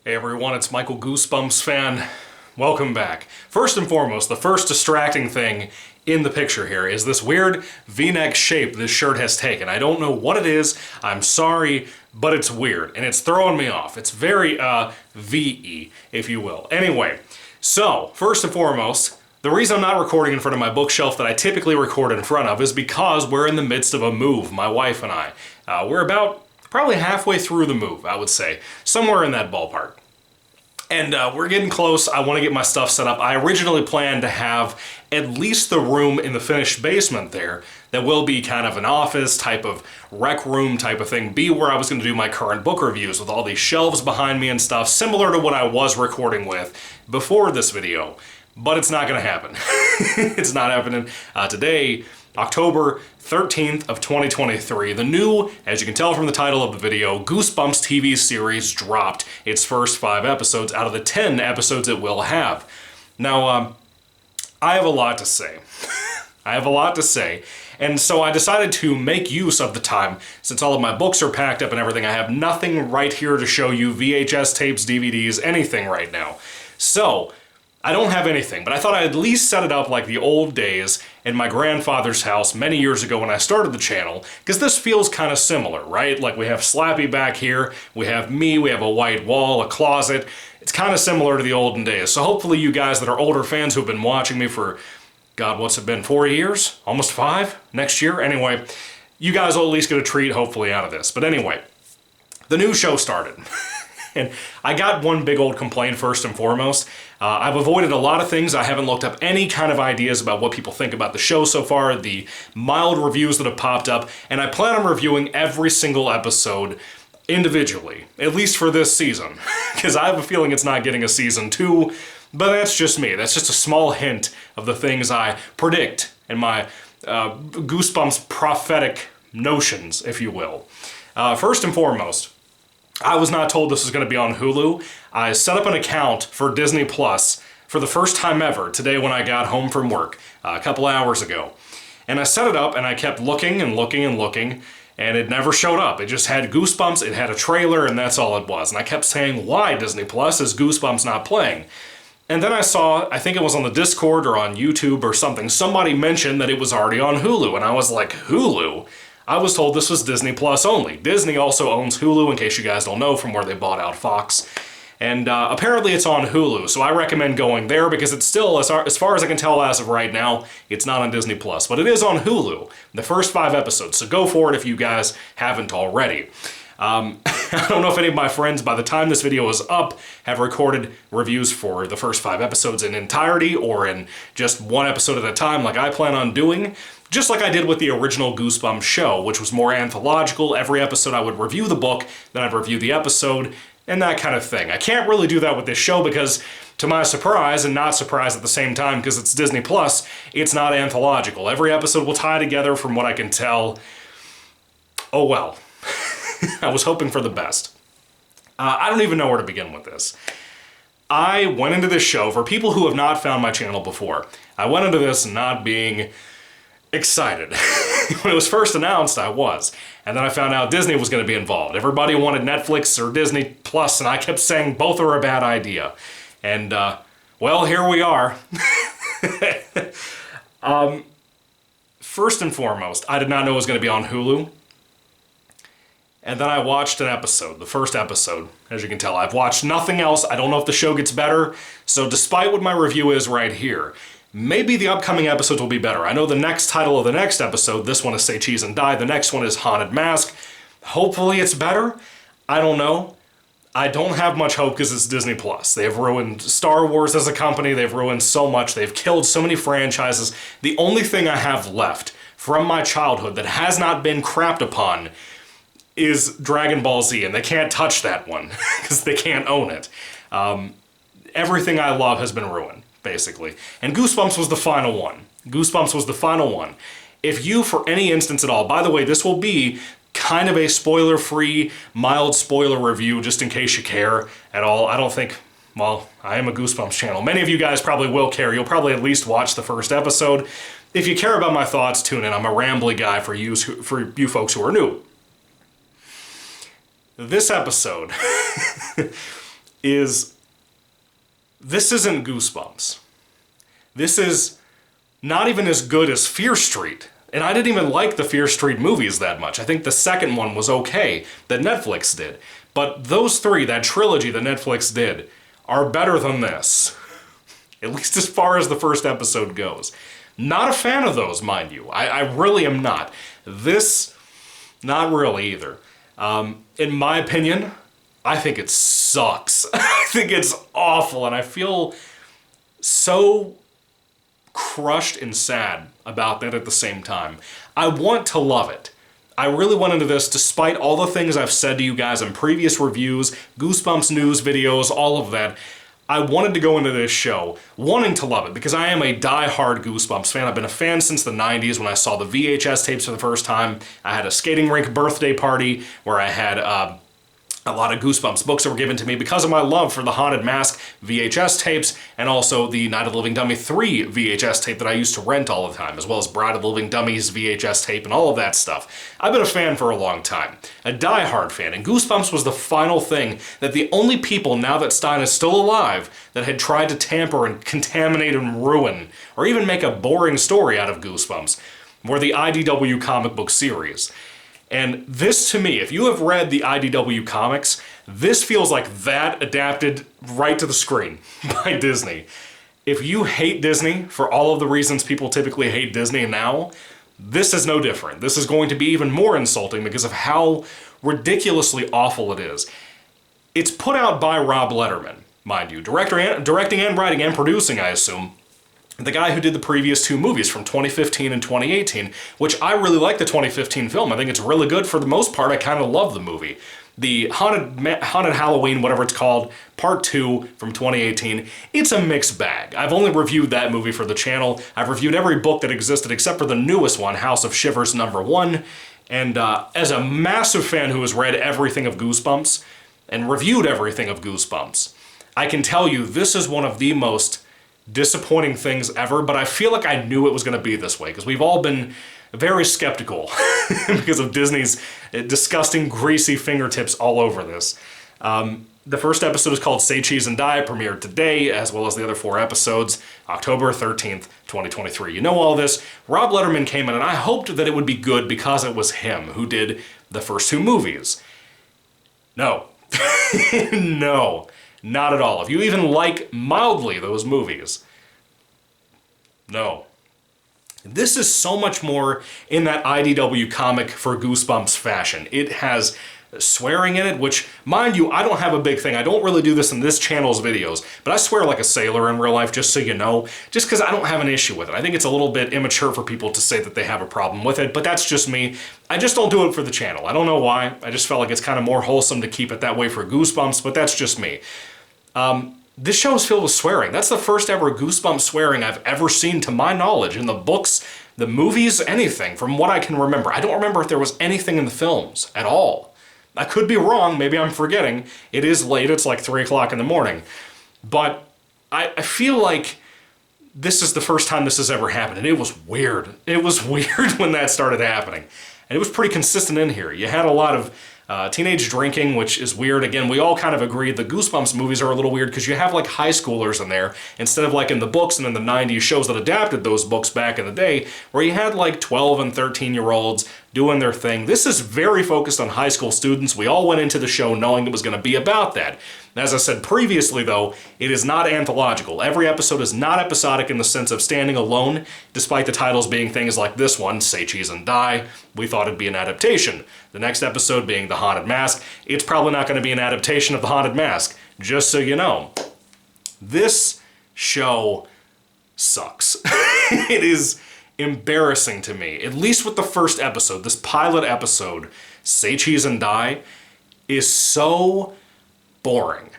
Hey everyone, it's Michael GoosebumpsFan. Welcome back. First and foremost, the first distracting thing in the picture here is this weird V-neck shape this shirt has taken. I don't know what it is, I'm sorry, but it's weird, and it's throwing me off. It's very, V-y, if you will. Anyway, so, first and foremost, the reason I'm not recording in front of my bookshelf that I typically record in front of is because we're in the midst of a move, my wife and I. We're about probably halfway through the move, I would say. Somewhere in that ballpark. And we're getting close. I want to get my stuff set up. I originally planned to have at least the room in the finished basement there that will be kind of an office type of rec room type of thing, be where I was going to do my current book reviews with all these shelves behind me and stuff, similar to what I was recording with before this video. But it's not going to happen. It's not happening. Today, October 13th of 2023, the new, as you can tell from the title of the video, Goosebumps TV series dropped its first 5 episodes out of the 10 episodes it will have. Now, I have a lot to say. I have a lot to say, and so I decided to make use of the time, since all of my books are packed up and everything. I have nothing right here to show you, VHS tapes, DVDs, anything right now. So, I don't have anything, but I thought I'd at least set it up like the old days in my grandfather's house many years ago when I started the channel, because this feels kind of similar, right? Like we have Slappy back here, we have me, we have a white wall, a closet. It's kind of similar to the olden days. So hopefully you guys that are older fans who've been watching me for, God, what's it been, 4 years? Almost 5? Next year? Anyway, you guys will at least get a treat hopefully out of this. But anyway, the new show started. And I got one big old complaint first and foremost. I've avoided a lot of things. I haven't looked up any kind of ideas about what people think about the show so far, the mild reviews that have popped up, and I plan on reviewing every single episode individually, at least for this season, because I have a feeling it's not getting a season 2, but that's just me. That's just a small hint of the things I predict in my Goosebumps prophetic notions, if you will. First and foremost, I was not told this was going to be on Hulu. I set up an account for Disney Plus for the first time ever today when I got home from work a couple hours ago. And I set it up and I kept looking and looking and looking, and it never showed up. It just had Goosebumps, it had a trailer, and that's all it was. And I kept saying, why Disney Plus is Goosebumps not playing? And then I saw, I think it was on the Discord or on YouTube or something, somebody mentioned that it was already on Hulu, and I was like, Hulu? I was told this was Disney Plus only. Disney also owns Hulu, in case you guys don't know, from where they bought out Fox. And apparently it's on Hulu, so I recommend going there because it's still, as far as I can tell as of right now, it's not on Disney Plus. But it is on Hulu, the first 5 episodes, so go for it if you guys haven't already. I don't know if any of my friends, by the time this video is up, have recorded reviews for the first 5 episodes in entirety or in just one episode at a time like I plan on doing. Just like I did with the original Goosebumps show, which was more anthological. Every episode I would review the book, then I'd review the episode, and that kind of thing. I can't really do that with this show because, to my surprise, and not surprise at the same time because it's Disney Plus, it's not anthological. Every episode will tie together from what I can tell. Oh well. I was hoping for the best. I don't even know where to begin with this. I went into this show, for people who have not found my channel before, I went into this not being excited. When it was first announced, I was. And then I found out Disney was going to be involved. Everybody wanted Netflix or Disney Plus, and I kept saying both are a bad idea. And, well, here we are. First and foremost, I did not know it was going to be on Hulu. And then I watched an episode, the first episode. As you can tell, I've watched nothing else. I don't know if the show gets better. So despite what my review is right here, maybe the upcoming episodes will be better. I know the next title of the next episode, this one is Say Cheese and Die, the next one is Haunted Mask. Hopefully it's better. I don't know. I don't have much hope because it's Disney Plus. They have ruined Star Wars as a company. They've ruined so much. They've killed so many franchises. The only thing I have left from my childhood that has not been crapped upon is Dragon Ball Z, and they can't touch that one because they can't own it. Everything I love has been ruined, basically. And Goosebumps was the final one. Goosebumps was the final one. If you, for any instance at all, by the way, this will be kind of a spoiler-free, mild spoiler review, just in case you care at all. I don't think, well, I am a Goosebumps channel. Many of you guys probably will care. You'll probably at least watch the first episode. If you care about my thoughts, tune in. I'm a rambly guy for you folks who are new. This episode is this isn't Goosebumps. This is not even as good as Fear Street. And I didn't even like the Fear Street movies that much. I think the second one was okay, that Netflix did. But those three, that trilogy that Netflix did, are better than this. At least as far as the first episode goes. Not a fan of those, mind you. I really am not. This, not really either. In my opinion, I think it sucks. I think it's awful, and I feel so crushed and sad about that at the same time. I want to love it. I really went into this despite all the things I've said to you guys in previous reviews, Goosebumps news videos, all of that. I wanted to go into this show wanting to love it because I am a die-hard Goosebumps fan. I've been a fan since the 90s when I saw the VHS tapes for the first time. I had a skating rink birthday party where I had a lot of Goosebumps books that were given to me because of my love for the Haunted Mask VHS tapes and also the Night of the Living Dummy 3 VHS tape that I used to rent all the time, as well as Bride of the Living Dummies VHS tape and all of that stuff. I've been a fan for a long time, a die-hard fan, and Goosebumps was the final thing that the only people, now that Stein is still alive, that had tried to tamper and contaminate and ruin, or even make a boring story out of Goosebumps, were the IDW comic book series. And this, to me, if you have read the IDW comics, this feels like that adapted right to the screen by Disney. If you hate Disney for all of the reasons people typically hate Disney now, this is no different. This is going to be even more insulting because of how ridiculously awful it is. It's put out by Rob Letterman, mind you, directing and writing and producing, I assume. The guy who did the previous two movies from 2015 and 2018, which I really like the 2015 film. I think it's really good for the most part. I kind of love the movie. The Haunted Halloween, whatever it's called, Part 2 from 2018, it's a mixed bag. I've only reviewed that movie for the channel. I've reviewed every book that existed except for the newest one, House of Shivers #1. And as a massive fan who has read everything of Goosebumps and reviewed everything of Goosebumps, I can tell you this is one of the most disappointing things ever, but I feel like I knew it was going to be this way because we've all been very skeptical because of Disney's disgusting, greasy fingertips all over this. The first episode is called Say Cheese and Die, premiered today, as well as the other 4 episodes, October 13th, 2023. You know all this. Rob Letterman came in, and I hoped that it would be good because it was him who did the first 2 movies. No. No. Not at all. If you even like mildly those movies, no. This is so much more in that IDW comic for Goosebumps fashion. It has swearing in it, which, mind you, I don't have a big thing. I don't really do this in this channel's videos, but I swear like a sailor in real life, just so you know, just because I don't have an issue with it. I think it's a little bit immature for people to say that they have a problem with it, but that's just me. I just don't do it for the channel. I don't know why. I just felt like it's kind of more wholesome to keep it that way for Goosebumps, but that's just me. This show is filled with swearing. That's the first ever Goosebumps swearing I've ever seen to my knowledge in the books, the movies, anything, from what I can remember. I don't remember if there was anything in the films at all. I could be wrong, maybe I'm forgetting. It is late, it's like 3 o'clock in the morning. But I feel like this is the first time this has ever happened, and it was weird. It was weird when that started happening. And it was pretty consistent in here. You had a lot of teenage drinking, which is weird. Again, we all kind of agreed the Goosebumps movies are a little weird because you have like high schoolers in there instead of like in the books and in the 90s shows that adapted those books back in the day where you had like 12 and 13-year-olds doing their thing. This is very focused on high school students. We all went into the show knowing it was going to be about that. As I said previously, though, it is not anthological. Every episode is not episodic in the sense of standing alone, despite the titles being things like this one, Say Cheese and Die. We thought it'd be an adaptation. The next episode being The Haunted Mask. It's probably not going to be an adaptation of The Haunted Mask, just so you know. This show sucks. It is embarrassing to me, at least with the first episode. This pilot episode, Say Cheese and Die, is so boring.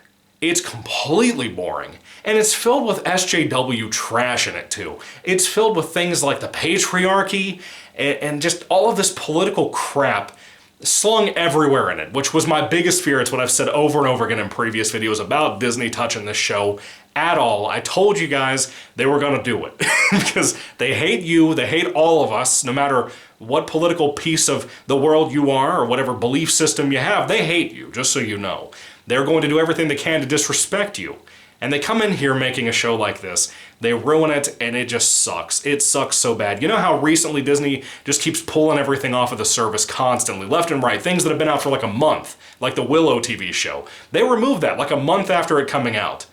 It's completely boring. And it's filled with SJW trash in it too. It's filled with things like the patriarchy and just all of this political crap slung everywhere in it, which was my biggest fear. It's what I've said over and over again in previous videos about Disney touching this show at all. I told you guys they were gonna do it because they hate you, they hate all of us, no matter what political piece of the world you are or whatever belief system you have, they hate you, just so you know. They're going to do everything they can to disrespect you. And they come in here making a show like this, they ruin it, and it just sucks. It sucks so bad. You know how recently Disney just keeps pulling everything off of the service constantly, left and right, things that have been out for like a month, like the Willow TV show. They removed that like a month after it coming out,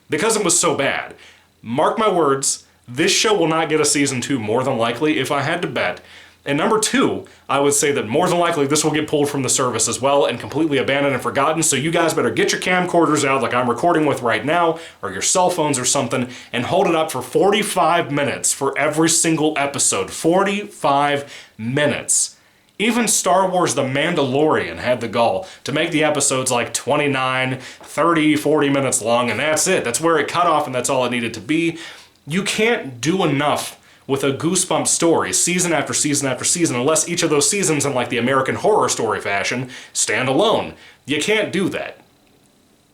because it was so bad. Mark my words, this show will not get a season 2 more than likely, if I had to bet. And number 2, I would say that more than likely this will get pulled from the service as well and completely abandoned and forgotten, so you guys better get your camcorders out like I'm recording with right now, or your cell phones or something, and hold it up for 45 minutes for every single episode. 45 minutes. Even Star Wars The Mandalorian had the gall to make the episodes like 29, 30, 40 minutes long, and that's it. That's where it cut off, and that's all it needed to be. You can't do enough with a Goosebumps story, season after season after season, unless each of those seasons, in like the American Horror Story fashion, stand alone. You can't do that.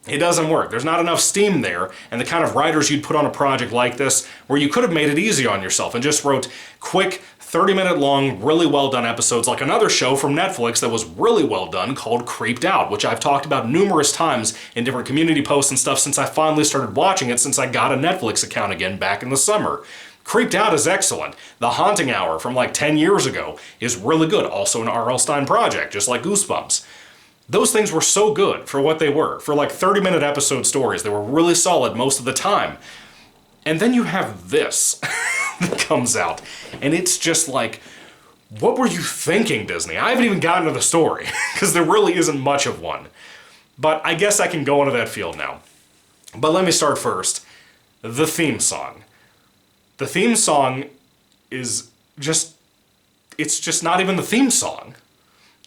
It doesn't work. There's not enough steam there, and the kind of writers you'd put on a project like this, where you could have made it easy on yourself and just wrote quick, 30-minute long, really well done episodes, like another show from Netflix that was really well done called Creeped Out, which I've talked about numerous times in different community posts and stuff since I finally started watching it, since I got a Netflix account again back in the summer. Creeped Out is excellent. The Haunting Hour from like 10 years ago is really good, also an R.L. Stine project, just like Goosebumps. Those things were so good for what they were. For like 30-minute episode stories, they were really solid most of the time. And then you have this that comes out, and it's just like, what were you thinking, Disney? I haven't even gotten to the story, because there really isn't much of one. But I guess I can go into that field now. But let me start first. The theme song. The theme song is just, it's just not even the theme song.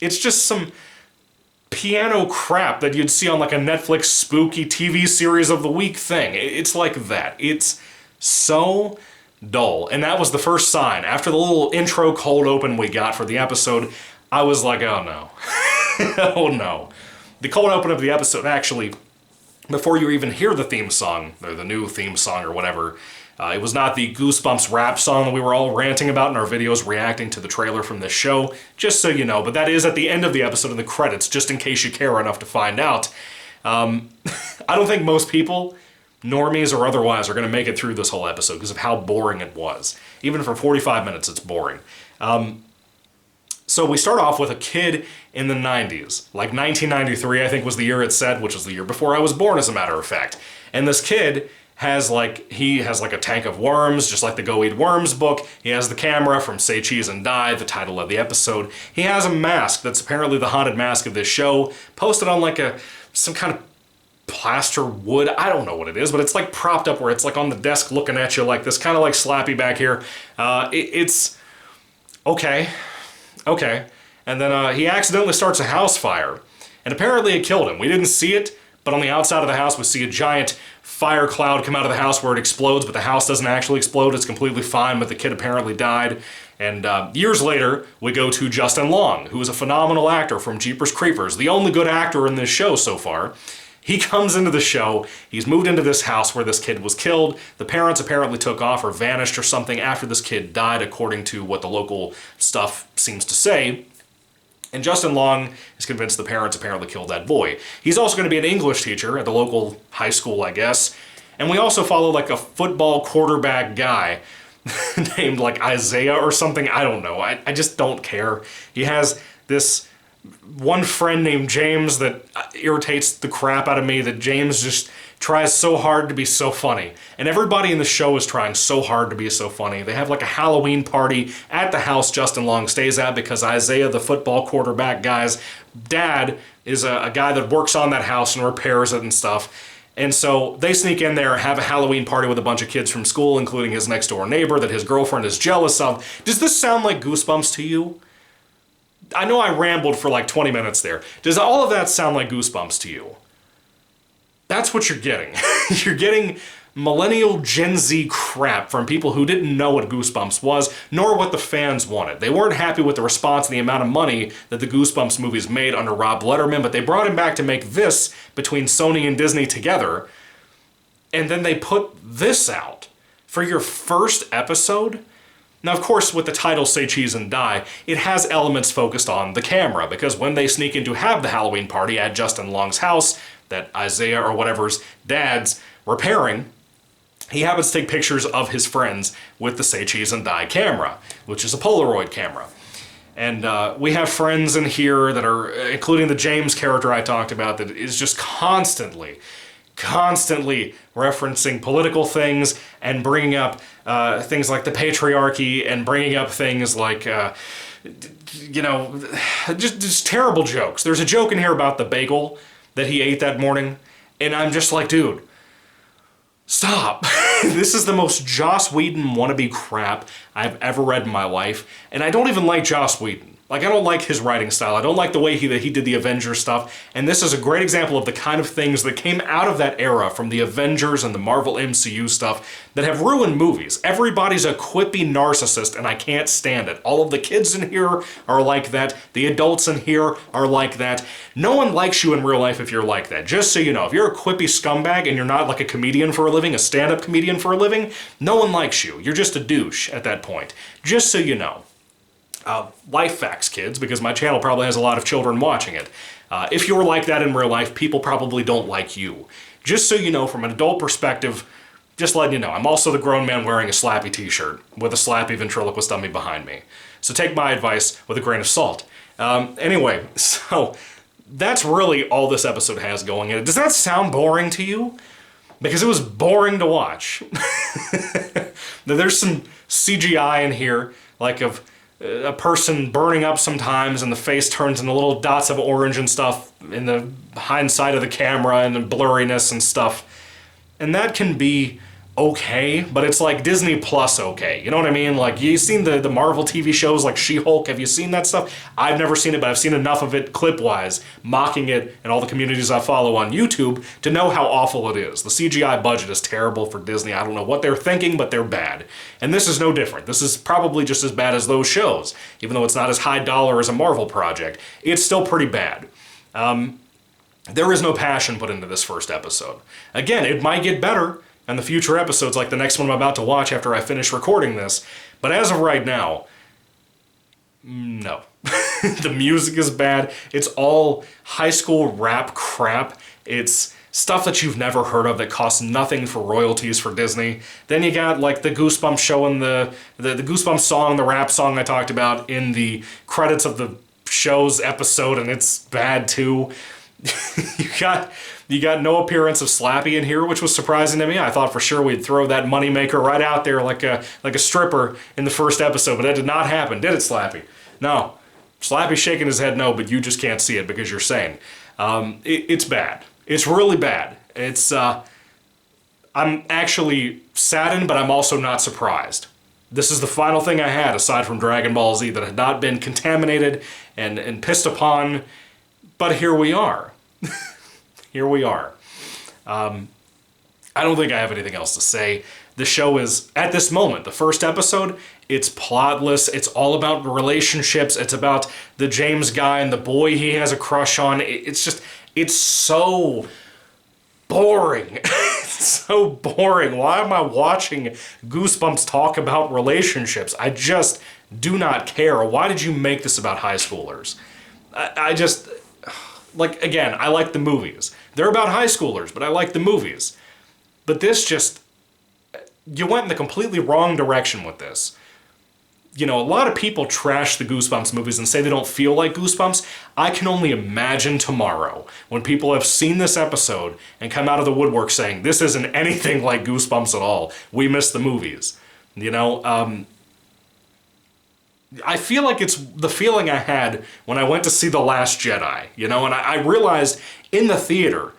It's just some piano crap that you'd see on like a Netflix spooky TV series of the week thing. It's like that. It's so dull. And that was the first sign. After the little intro cold open we got for the episode, I was like, oh no. Oh no. The cold open of the episode, actually, before you even hear the theme song, or the new theme song or whatever, it was not the Goosebumps rap song that we were all ranting about in our videos reacting to the trailer from this show, just so you know, but that is at the end of the episode in the credits, just in case you care enough to find out. I don't think most people, normies or otherwise, are going to make it through this whole episode because of how boring it was. Even for 45 minutes, it's boring. So we start off with a kid in the 90s, like 1993 I think was the year it said, which was the year before I was born as a matter of fact. And this kid has like a tank of worms, just like the Go Eat Worms book. He has the camera from Say Cheese and Die, the title of the episode. He has a mask that's apparently the haunted mask of this show, posted on like some kind of plaster wood. I don't know what it is, but it's like propped up where it's like on the desk looking at you like this, kind of like Slappy back here. It's okay. Okay. And then he accidentally starts a house fire. And apparently it killed him. We didn't see it, but on the outside of the house we see a giant fire cloud come out of the house where it explodes, but the house doesn't actually explode. It's completely fine, but the kid apparently died. And years later, we go to Justin Long, who is a phenomenal actor from Jeepers Creepers, the only good actor in this show so far. He comes into the show, he's moved into this house where this kid was killed. The parents apparently took off or vanished or something after this kid died, according to what the local stuff seems to say. And Justin Long is convinced the parents apparently killed that boy. He's also going to be an English teacher at the local high school, I guess. And we also follow like a football quarterback guy named like Isaiah or something. I don't know. I just don't care. He has this one friend named James that irritates the crap out of me, that James just tries so hard to be so funny. And everybody in the show is trying so hard to be so funny. They have like a Halloween party at the house Justin Long stays at because Isaiah, the football quarterback guy's dad, is a guy that works on that house and repairs it and stuff. And so they sneak in there, have a Halloween party with a bunch of kids from school, including his next door neighbor that his girlfriend is jealous of. Does this sound like Goosebumps to you? I know I rambled for like 20 minutes there. Does all of that sound like Goosebumps to you? That's what you're getting. You're getting millennial Gen Z crap from people who didn't know what Goosebumps was, nor what the fans wanted. They weren't happy with the response and the amount of money that the Goosebumps movies made under Rob Letterman, but they brought him back to make this between Sony and Disney together, and then they put this out for your first episode? Now, of course, with the title Say Cheese and Die, it has elements focused on the camera, because when they sneak in to have the Halloween party at Justin Long's house, that Isaiah or whatever's dad's repairing, he happens to take pictures of his friends with the Say Cheese and Die camera, which is a Polaroid camera. And we have friends in here that are, including the James character I talked about, that is just constantly referencing political things and bringing up things like the patriarchy and bringing up things like, just terrible jokes. There's a joke in here about the bagel that he ate that morning, and I'm just like, dude, stop. This is the most Joss Whedon wannabe crap I've ever read in my life, and I don't even like Joss Whedon. Like, I don't like his writing style. I don't like the way that he did the Avengers stuff, and this is a great example of the kind of things that came out of that era from the Avengers and the Marvel MCU stuff that have ruined movies. Everybody's a quippy narcissist, and I can't stand it. All of the kids in here are like that. The adults in here are like that. No one likes you in real life if you're like that. Just so you know, if you're a quippy scumbag and you're not like a comedian for a living, a stand-up comedian for a living, no one likes you. You're just a douche at that point. Just so you know. Life facts, kids, because my channel probably has a lot of children watching it. If you're like that in real life, people probably don't like you. Just so you know, from an adult perspective, just letting you know, I'm also the grown man wearing a Slappy t-shirt with a Slappy ventriloquist dummy behind me. So take my advice with a grain of salt. Anyway, so that's really all this episode has going in it. Does that sound boring to you? Because it was boring to watch. There's some CGI in here, like of a person burning up sometimes and the face turns into little dots of orange and stuff in the hindsight of the camera and the blurriness and stuff. And that can be okay, but it's like Disney Plus okay. You know what I mean? Like, you've seen the Marvel TV shows like She-Hulk. Have you seen that stuff? I've never seen it, but I've seen enough of it clip-wise, mocking it in all the communities I follow on YouTube to know how awful it is. The CGI budget is terrible for Disney. I don't know what they're thinking, but they're bad. And this is no different. This is probably just as bad as those shows. Even though it's not as high dollar as a Marvel project, it's still pretty bad. There is no passion put into this first episode. Again, it might get better and the future episodes, like the next one I'm about to watch after I finish recording this. But as of right now, no. The music is bad. It's all high school rap crap. It's stuff that you've never heard of that costs nothing for royalties for Disney. Then you got like the Goosebumps show and the Goosebumps song, the rap song I talked about in the credits of the show's episode, and it's bad too. You got no appearance of Slappy in here, which was surprising to me. I thought for sure we'd throw that moneymaker right out there like a stripper in the first episode, but that did not happen, did it, Slappy? No. Slappy's shaking his head no, but you just can't see it because you're sane. It's bad. It's really bad. It's, I'm actually saddened, but I'm also not surprised. This is the final thing I had, aside from Dragon Ball Z, that had not been contaminated and pissed upon, but here we are. Here we are. I don't think I have anything else to say. The show is, at this moment, the first episode, it's plotless. It's all about relationships. It's about the James guy and the boy he has a crush on. It's just, it's so boring. It's so boring. Why am I watching Goosebumps talk about relationships? I just do not care. Why did you make this about high schoolers? I just, like, again, I like the movies. They're about high schoolers, but I like the movies. But this just, you went in the completely wrong direction with this. You know, a lot of people trash the Goosebumps movies and say they don't feel like Goosebumps. I can only imagine tomorrow when people have seen this episode and come out of the woodwork saying, this isn't anything like Goosebumps at all. We miss the movies. You know, I feel like it's the feeling I had when I went to see The Last Jedi, you know, and I realized in the theater,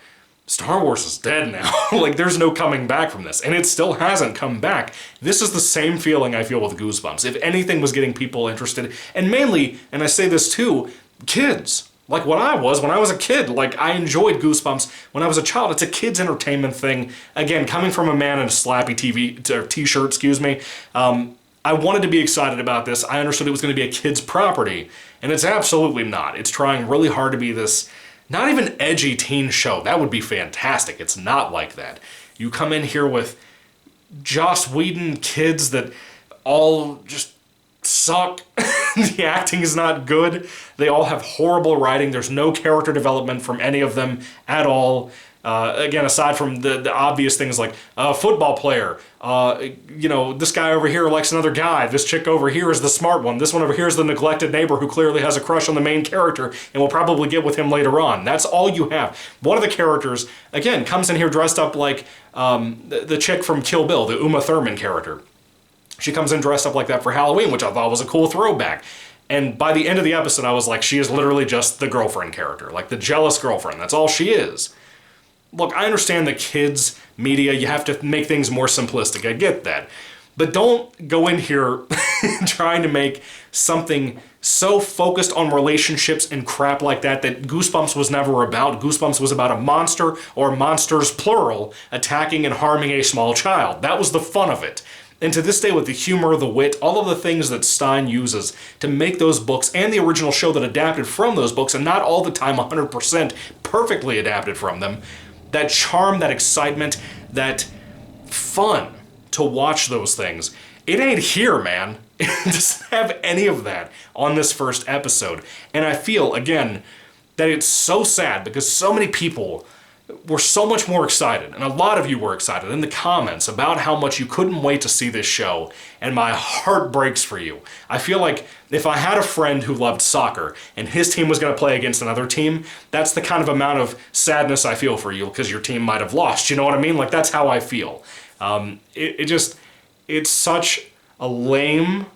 Star Wars is dead now. Like, there's no coming back from this, and it still hasn't come back. This is the same feeling I feel with Goosebumps. If anything was getting people interested, and mainly, and I say this too, kids. Like what I was when I was a kid. Like, I enjoyed Goosebumps when I was a child. It's a kid's entertainment thing. Again, coming from a man in a Slappy t-shirt, excuse me, I wanted to be excited about this. I understood it was going to be a kid's property, and it's absolutely not. It's trying really hard to be this, not even edgy teen show. That would be fantastic. It's not like that. You come in here with Joss Whedon kids that all just suck. The acting is not good. They all have horrible writing. There's no character development from any of them at all. Again, aside from the obvious things like football player, this guy over here likes another guy, this chick over here is the smart one, this one over here is the neglected neighbor who clearly has a crush on the main character and will probably get with him later on. That's all you have. One of the characters, again, comes in here dressed up like the chick from Kill Bill, the Uma Thurman character. She comes in dressed up like that for Halloween, which I thought was a cool throwback. And by the end of the episode, I was like, she is literally just the girlfriend character, like the jealous girlfriend. That's all she is. Look, I understand that kids, media, you have to make things more simplistic. I get that. But don't go in here trying to make something so focused on relationships and crap like that Goosebumps was never about. Goosebumps was about a monster, or monsters plural, attacking and harming a small child. That was the fun of it. And to this day, with the humor, the wit, all of the things that Stein uses to make those books and the original show that adapted from those books, and not all the time 100% perfectly adapted from them, that charm, that excitement, that fun to watch those things, it ain't here, man. It doesn't have any of that on this first episode. And I feel, again, that it's so sad because so many people were so much more excited, and a lot of you were excited in the comments about how much you couldn't wait to see this show, and my heart breaks for you. I feel like if I had a friend who loved soccer and his team was going to play against another team, that's the kind of amount of sadness I feel for you because your team might have lost. You know what I mean? Like, that's how I feel. It's such a lame,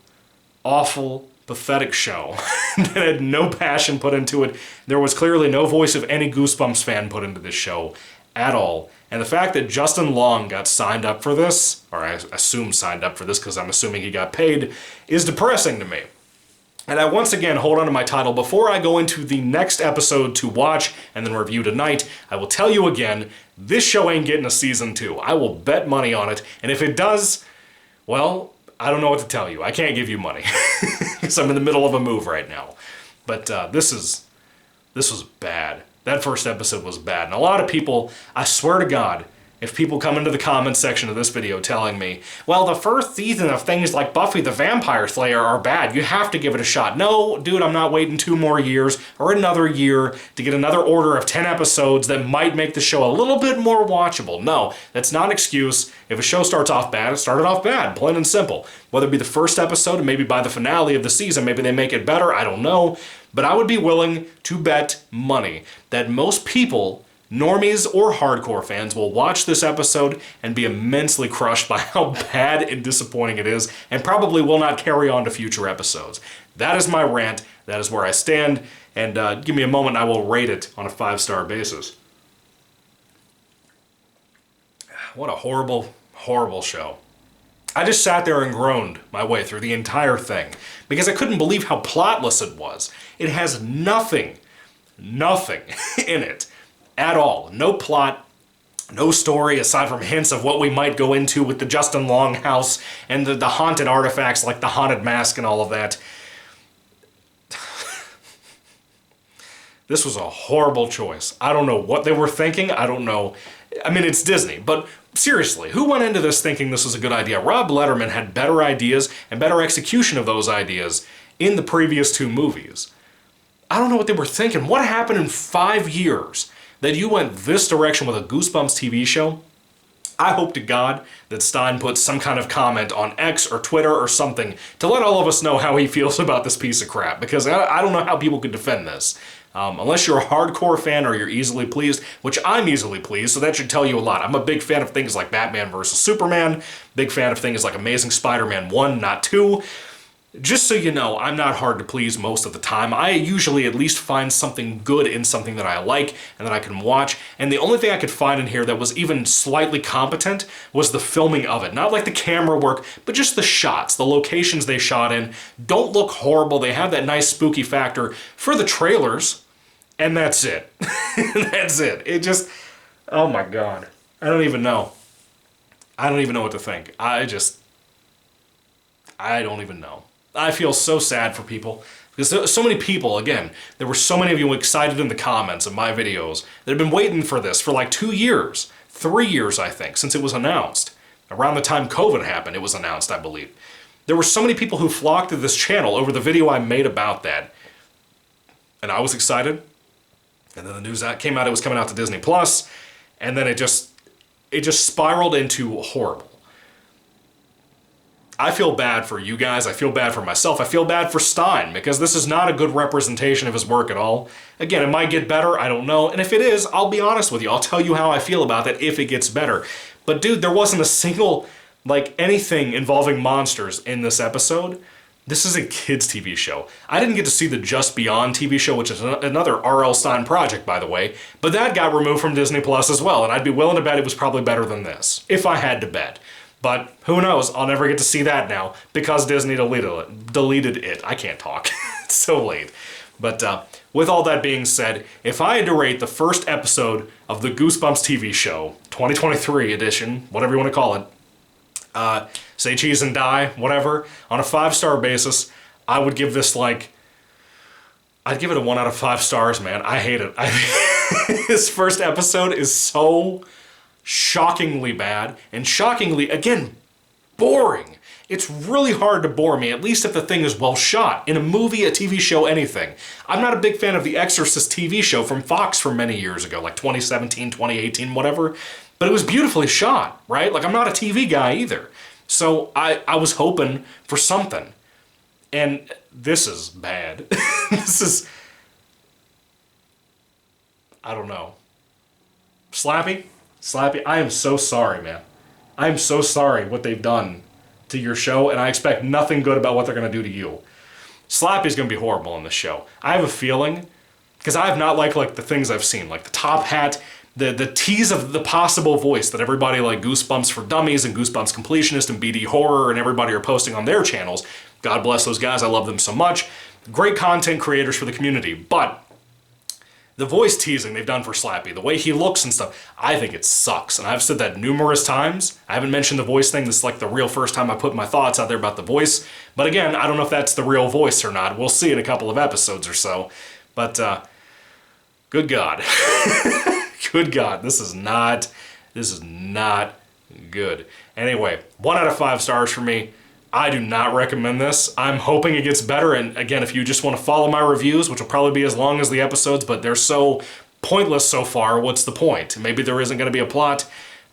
awful, pathetic show that had no passion put into it. There was clearly no voice of any Goosebumps fan put into this show at all. And the fact that Justin Long got signed up for this, or I assume signed up for this because I'm assuming he got paid, is depressing to me. And I once again hold on to my title. Before I go into the next episode to watch and then review tonight, I will tell you again, this show ain't getting a season 2. I will bet money on it. And if it does, well, I don't know what to tell you. I can't give you money because I'm in the middle of a move right now. But this was bad. That first episode was bad. And a lot of people, I swear to God, if people come into the comments section of this video telling me, well, the first season of things like Buffy the Vampire Slayer are bad, you have to give it a shot. No, dude, I'm not waiting 2 more years or another year to get another order of 10 episodes that might make the show a little bit more watchable. No, that's not an excuse. If a show starts off bad, it started off bad, plain and simple. Whether it be the first episode and maybe by the finale of the season, maybe they make it better, I don't know. But I would be willing to bet money that most people, normies or hardcore fans, will watch this episode and be immensely crushed by how bad and disappointing it is, and probably will not carry on to future episodes. That is my rant. That is where I stand. And give me a moment, I will rate it on a 5-star basis. What a horrible, horrible show. I just sat there and groaned my way through the entire thing because I couldn't believe how plotless it was. It has nothing in it at all. No plot, no story aside from hints of what we might go into with the Justin Long house and the haunted artifacts like the haunted mask and all of that. This was a horrible choice. I don't know what they were thinking. I don't know. I mean, it's Disney, but seriously, who went into this thinking this was a good idea? Rob Letterman had better ideas and better execution of those ideas in the previous 2 movies. I don't know what they were thinking. What happened in 5 years that you went this direction with a Goosebumps TV show? I hope to God that Stein puts some kind of comment on X or Twitter or something to let all of us know how he feels about this piece of crap, because I don't know how people could defend this. Unless you're a hardcore fan or you're easily pleased, which I'm easily pleased, so that should tell you a lot. I'm a big fan of things like Batman vs. Superman, big fan of things like Amazing Spider-Man 1, not 2. Just so you know, I'm not hard to please most of the time. I usually at least find something good in something that I like and that I can watch, and the only thing I could find in here that was even slightly competent was the filming of it. Not like the camera work, but just the shots, the locations they shot in don't look horrible. They have that nice spooky factor for the trailers, and that's it. That's it. It just, oh my God. I don't even know. I don't even know what to think. I don't even know. I feel so sad for people because so many people, again, there were so many of you excited in the comments of my videos that have been waiting for this for like 2 years, 3 years, I think, since it was announced. Around the time COVID happened, it was announced, I believe. There were so many people who flocked to this channel over the video I made about that. And I was excited. And then the news came out it was coming out to Disney Plus, and then it just spiraled into horrible. I feel bad for you guys, I feel bad for myself, I feel bad for Stein, because this is not a good representation of his work at all. Again, it might get better, I don't know, and if it is, I'll be honest with you, I'll tell you how I feel about that if it gets better. But dude, there wasn't a single, anything involving monsters in this episode. This is a kids' TV show. I didn't get to see the Just Beyond TV show, which is another R.L. Stein project, by the way, but that got removed from Disney Plus as well, and I'd be willing to bet it was probably better than this, if I had to bet. But who knows, I'll never get to see that now, because Disney deleted it. I can't talk, it's so late. But with all that being said, if I had to rate the first episode of the Goosebumps TV show, 2023 edition, whatever you want to call it, say cheese and die, whatever, on a 5-star basis, I would give this I'd give it a 1 out of 5 stars, man. I hate it. This first episode is so shockingly bad, and shockingly, again, boring. It's really hard to bore me, at least if the thing is well shot. In a movie, a TV show, anything. I'm not a big fan of the Exorcist TV show from Fox from many years ago, like 2017, 2018, whatever. But it was beautifully shot, right? I'm not a TV guy either. So I was hoping for something. And this is bad. This is... I don't know. Slappy? Slappy, I am so sorry, man. I am so sorry what they've done to your show, and I expect nothing good about what they're going to do to you. Slappy's going to be horrible in this show. I have a feeling, because I have not liked the things I've seen, like the top hat, the tease of the possible voice that everybody like Goosebumps for Dummies and Goosebumps Completionist and BD Horror and everybody are posting on their channels. God bless those guys, I love them so much. Great content creators for the community, but the voice teasing they've done for Slappy, the way he looks and stuff, I think it sucks. And I've said that numerous times. I haven't mentioned the voice thing. This is the real first time I put my thoughts out there about the voice. But again, I don't know if that's the real voice or not. We'll see in a couple of episodes or so. But, good God. Good God, this is not good. Anyway, 1 out of 5 stars for me. I do not recommend this. I'm hoping it gets better, and again, if you just want to follow my reviews, which will probably be as long as the episodes, but they're so pointless so far, what's the point? Maybe there isn't going to be a plot.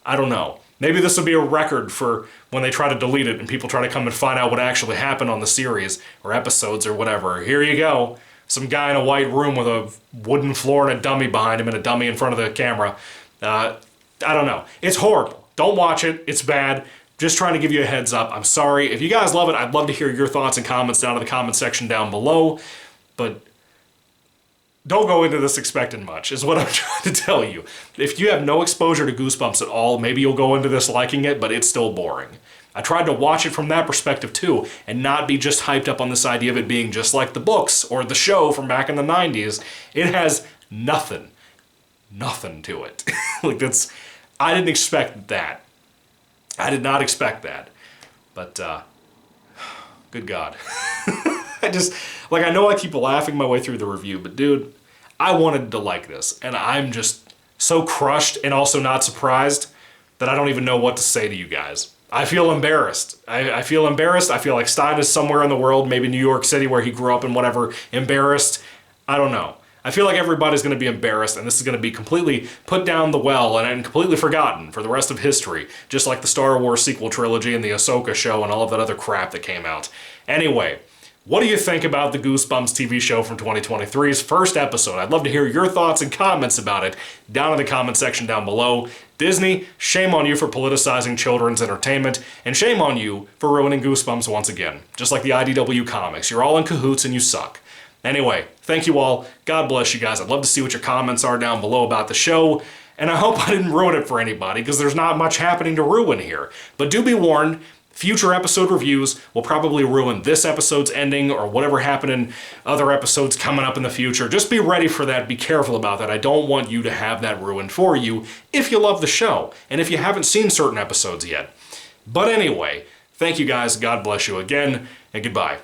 I don't know. Maybe this will be a record for when they try to delete it and people try to come and find out what actually happened on the series or episodes or whatever. Here you go. Some guy in a white room with a wooden floor and a dummy behind him and a dummy in front of the camera. I don't know. It's horrible. Don't watch it. It's bad. Just trying to give you a heads up. I'm sorry. If you guys love it, I'd love to hear your thoughts and comments down in the comment section down below. But don't go into this expecting much, is what I'm trying to tell you. If you have no exposure to Goosebumps at all, maybe you'll go into this liking it, but it's still boring. I tried to watch it from that perspective too, and not be just hyped up on this idea of it being just like the books or the show from back in the 90s. It has nothing to it. I didn't expect that. I did not expect that. But, good God. I know I keep laughing my way through the review, but dude, I wanted to like this, and I'm just so crushed and also not surprised that I don't even know what to say to you guys. I feel embarrassed. I feel embarrassed. I feel like Stein is somewhere in the world, maybe New York City where he grew up and whatever, embarrassed. I don't know. I feel like everybody's going to be embarrassed, and this is going to be completely put down the well and completely forgotten for the rest of history, just like the Star Wars sequel trilogy and the Ahsoka show and all of that other crap that came out. Anyway, what do you think about the Goosebumps TV show from 2023's first episode? I'd love to hear your thoughts and comments about it down in the comment section down below. Disney, shame on you for politicizing children's entertainment, and shame on you for ruining Goosebumps once again. Just like the IDW comics, you're all in cahoots and you suck. Anyway, thank you all. God bless you guys. I'd love to see what your comments are down below about the show. And I hope I didn't ruin it for anybody, because there's not much happening to ruin here. But do be warned, future episode reviews will probably ruin this episode's ending or whatever happened in other episodes coming up in the future. Just be ready for that. Be careful about that. I don't want you to have that ruined for you if you love the show and if you haven't seen certain episodes yet. But anyway, thank you guys. God bless you again, and goodbye.